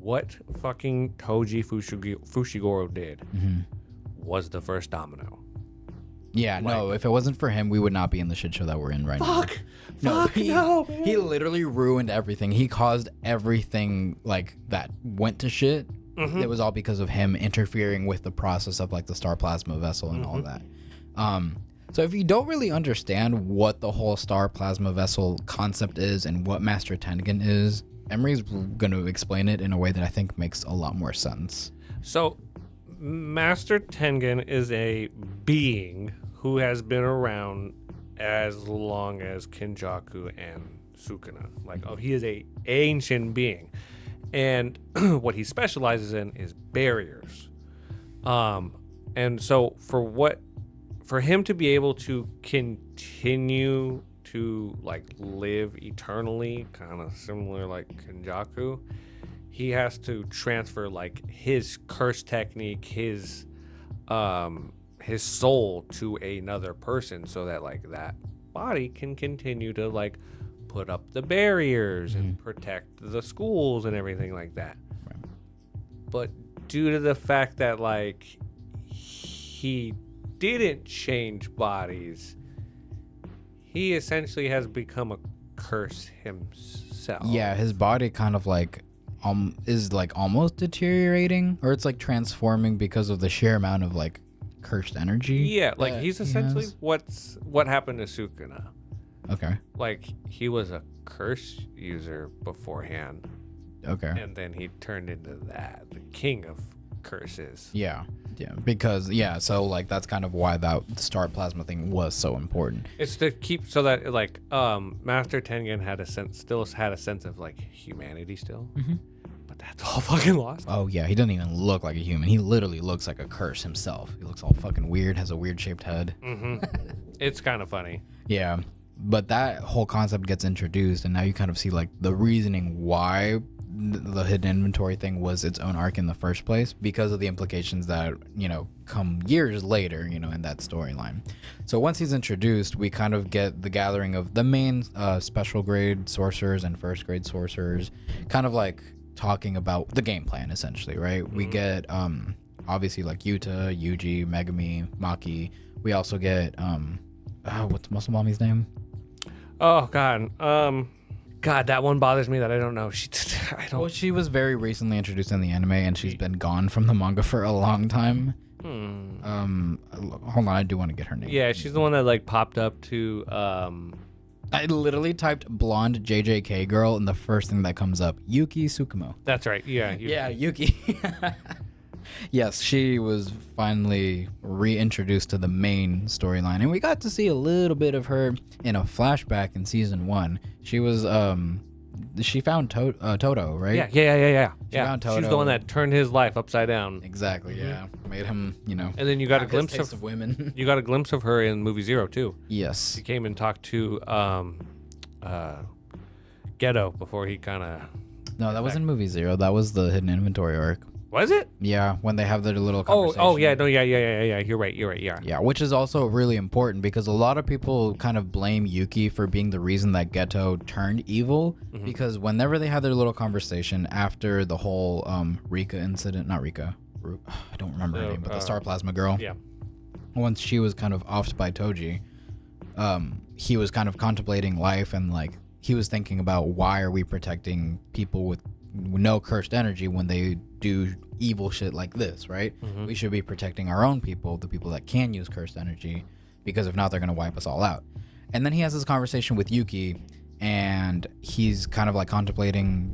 what fucking Toji Fushiguro did was the first domino. Yeah, no, if it wasn't for him, we would not be in the shit show that we're in right now. No, man. He literally ruined everything. He caused everything like that went to shit. It was all because of him interfering with the process of like the star plasma vessel and all of that. So if you don't really understand what the whole star plasma vessel concept is and what Master Tengen is, Emery's going to explain it in a way that I think makes a lot more sense. So Master Tengen is a being who has been around as long as Kenjaku and Sukuna. Like, he is a ancient being. And what he specializes in is barriers. And so for him to be able to continue to like live eternally, kind of similar like Kenjaku, he has to transfer like his curse technique, his soul to another person, so that like that body can continue to like put up the barriers and protect the schools and everything like that. Right. But due to the fact that like he didn't change bodies, he essentially has become a curse himself. Yeah, his body kind of like is like almost deteriorating, or it's like transforming because of the sheer amount of like cursed energy. Yeah, like he's essentially what happened to Sukuna. Okay. Like he was a curse user beforehand. Okay. And then he turned into the king of curses. Yeah. Because so like that's kind of why that star plasma thing was so important. It's to keep so that like Master Tengen still had a sense of like humanity still. But that's all fucking lost. Oh yeah, he doesn't even look like a human. He literally looks like a curse himself. He looks all fucking weird, has a weird shaped head. It's kind of funny. Yeah. But that whole concept gets introduced, and now you kind of see like the reasoning why the hidden inventory thing was its own arc in the first place, because of the implications that come years later in that storyline. So once he's introduced, we kind of get the gathering of the main special grade sorcerers and first grade sorcerers, kind of like talking about the game plan essentially, right? We get obviously like Yuta, Yuji, Megami, Maki. We also get what's Muscle Mommy's name? Oh God. God, that one bothers me that I don't know. Well, she was very recently introduced in the anime, and she's been gone from the manga for a long time. Hold on, I do want to get her name. Yeah, she's the one that like popped up to. I literally typed blonde JJK girl, and the first thing that comes up, Yuki Tsukumo. That's right. Yeah. Yeah, Yuki. Yes, she was finally reintroduced to the main storyline, and we got to see a little bit of her in a flashback in season 1. She was she found Toto, right? Yeah. She found Toto. She's the one that turned his life upside down. Exactly. Yeah, made him, And then you got a glimpse of women. You got a glimpse of her in movie Zero too. Yes. She came and talked to Ghetto before he kind of. No, that was in movie 0. That was the hidden inventory arc. Was it? Yeah, when they have their little conversation. Oh, yeah, no, yeah. You're right, yeah. Yeah, which is also really important because a lot of people kind of blame Yuki for being the reason that Ghetto turned evil, because whenever they had their little conversation after the whole Rika incident, not Rika, I don't remember her name, but the Star Plasma girl. Yeah. Once she was kind of offed by Toji, he was kind of contemplating life, and like he was thinking about, why are we protecting people with no cursed energy when they do evil shit like this, right? We should be protecting our own people, the people that can use cursed energy, because if not, they're gonna wipe us all out. And then he has this conversation with Yuki, and he's kind of like contemplating,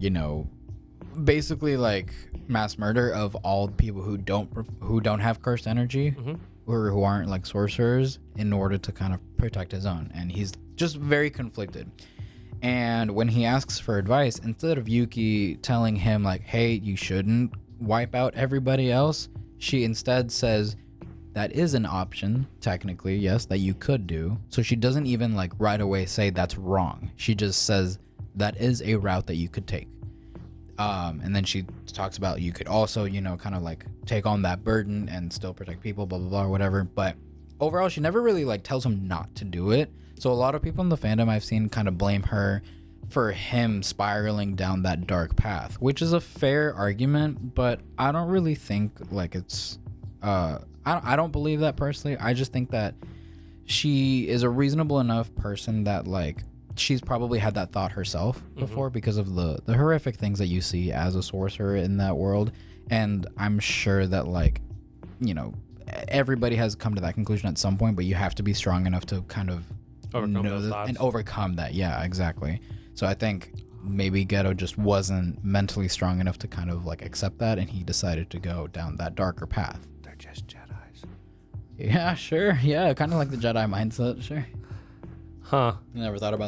basically like mass murder of all the people who don't have cursed energy, or who aren't like sorcerers, in order to kind of protect his own. And he's just very conflicted. And when he asks for advice, instead of Yuki telling him like, hey, you shouldn't wipe out everybody else, she instead says that is an option, technically, yes, that you could do. So she doesn't even like right away say that's wrong. She just says that is a route that you could take. And then she talks about you could also, kind of like take on that burden and still protect people, blah, blah, blah, or whatever. But overall, she never really like tells him not to do it. So a lot of people in the fandom I've seen kind of blame her for him spiraling down that dark path, which is a fair argument, but I don't really think like it's I don't believe that personally. I just think that she is a reasonable enough person that like she's probably had that thought herself before because of the horrific things that you see as a sorcerer in that world. And I'm sure that like, you know, everybody has come to that conclusion at some point, but you have to be strong enough to kind of Overcome know those that, thoughts. and overcome that. Yeah, exactly. So I think maybe Ghetto just wasn't mentally strong enough to kind of like accept that, and he decided to go down that darker path. They're just Jedis. Yeah, sure. Yeah, kind of like the Jedi mindset. Sure. Huh. You never thought about